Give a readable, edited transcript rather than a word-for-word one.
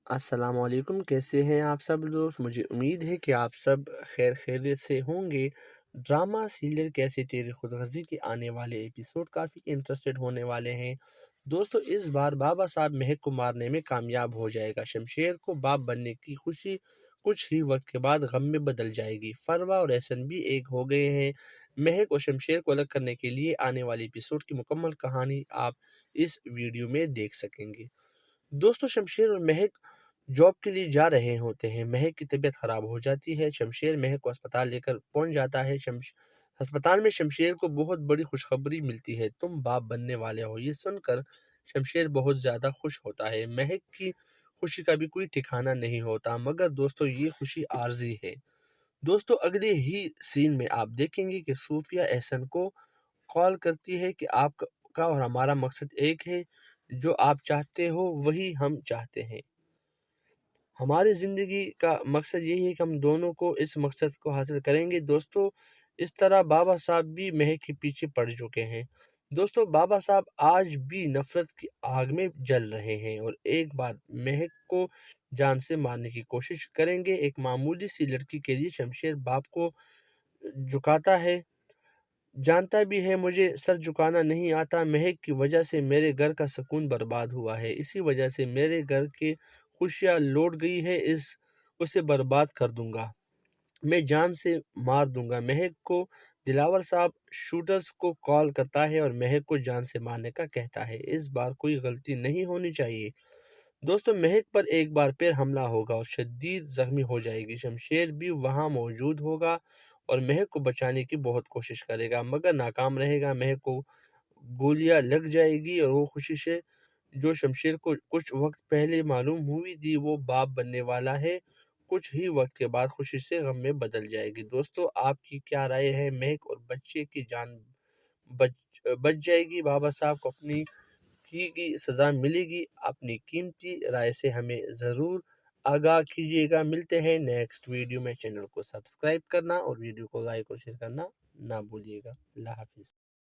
السلام علیکم، کیسے ہیں آپ سب دوست؟ مجھے امید ہے کہ آپ سب خیر خیریت سے ہوں گے۔ ڈرامہ سیریل کیسے تیری خود غرضی کے آنے والے ایپیسوڈ کافی انٹرسٹڈ ہونے والے ہیں۔ دوستو، اس بار بابا صاحب مہک کو مارنے میں کامیاب ہو جائے گا۔ شمشیر کو باپ بننے کی خوشی کچھ ہی وقت کے بعد غم میں بدل جائے گی۔ فروا اور احسن بھی ایک ہو گئے ہیں۔ مہک اور شمشیر کو الگ کرنے کے لیے آنے والے ایپیسوڈ کی مکمل کہانی آپ اس ویڈیو میں دیکھ سکیں گے۔ دوستو، شمشیر اور مہک جاب کے لیے جا رہے ہوتے ہیں۔ مہک کی طبیعت خراب ہو جاتی ہے۔ شمشیر مہک کو ہسپتال لے کر پہنچ جاتا ہے۔ ہسپتال میں شمشیر کو بہت بڑی خوشخبری ملتی ہے، تم باپ بننے والے ہو۔ یہ سن کر شمشیر بہت زیادہ خوش ہوتا ہے۔ مہک کی خوشی کا بھی کوئی ٹھکانہ نہیں ہوتا، مگر دوستو یہ خوشی عارضی ہے۔ دوستو، اگلے ہی سین میں آپ دیکھیں گے کہ صوفیہ احسن کو کال کرتی ہے کہ آپ کا اور ہمارا مقصد ایک ہے، جو آپ چاہتے ہو وہی ہم چاہتے ہیں۔ ہماری زندگی کا مقصد یہی ہے کہ ہم دونوں کو اس مقصد کو حاصل کریں گے۔ دوستو، اس طرح بابا صاحب بھی مہک کے پیچھے پڑ چکے ہیں۔ دوستو، بابا صاحب آج بھی نفرت کی آگ میں جل رہے ہیں اور ایک بار مہک کو جان سے مارنے کی کوشش کریں گے۔ ایک معمولی سی لڑکی کے لیے شمشیر باپ کو جھکاتا ہے، جانتا بھی ہے مجھے سر جھکانا نہیں آتا۔ مہک کی وجہ سے میرے گھر کا سکون برباد ہوا ہے، اسی وجہ سے میرے گھر کے خوشیاں لوٹ گئی ہے، اسے برباد کر دوں گا، میں جان سے مار دوں گا۔ مہک کو دلاور صاحب شوٹرز کو کال کرتا ہے اور مہک کو جان سے مارنے کا کہتا ہے۔ اس بار کوئی غلطی نہیں ہونی چاہیے۔ دوستو، مہک پر ایک بار پھر حملہ ہوگا اور شدید زخمی ہو جائے گی۔ شمشیر بھی وہاں موجود ہوگا اور مہک کو بچانے کی بہت کوشش کرے گا، مگر ناکام رہے گا۔ مہک کو گولیاں لگ جائے گی اور وہ خوشی سے جو شمشیر کو کچھ وقت پہلے معلوم ہوئی تھی وہ باپ بننے والا ہے، کچھ ہی وقت کے بعد خوشی سے غم میں بدل جائے گی۔ دوستو، آپ کی کیا رائے ہے؟ مہک اور بچے کی جان بچ جائے گی؟ بابا صاحب کو اپنی کی سزا ملے گی؟ اپنی قیمتی رائے سے ہمیں ضرور آگاہ کیجیے گا۔ ملتے ہیں نیکسٹ ویڈیو میں۔ چینل کو سبسکرائب کرنا اور ویڈیو کو لائک اور شیئر کرنا نہ بھولیے گا۔ اللہ حافظ۔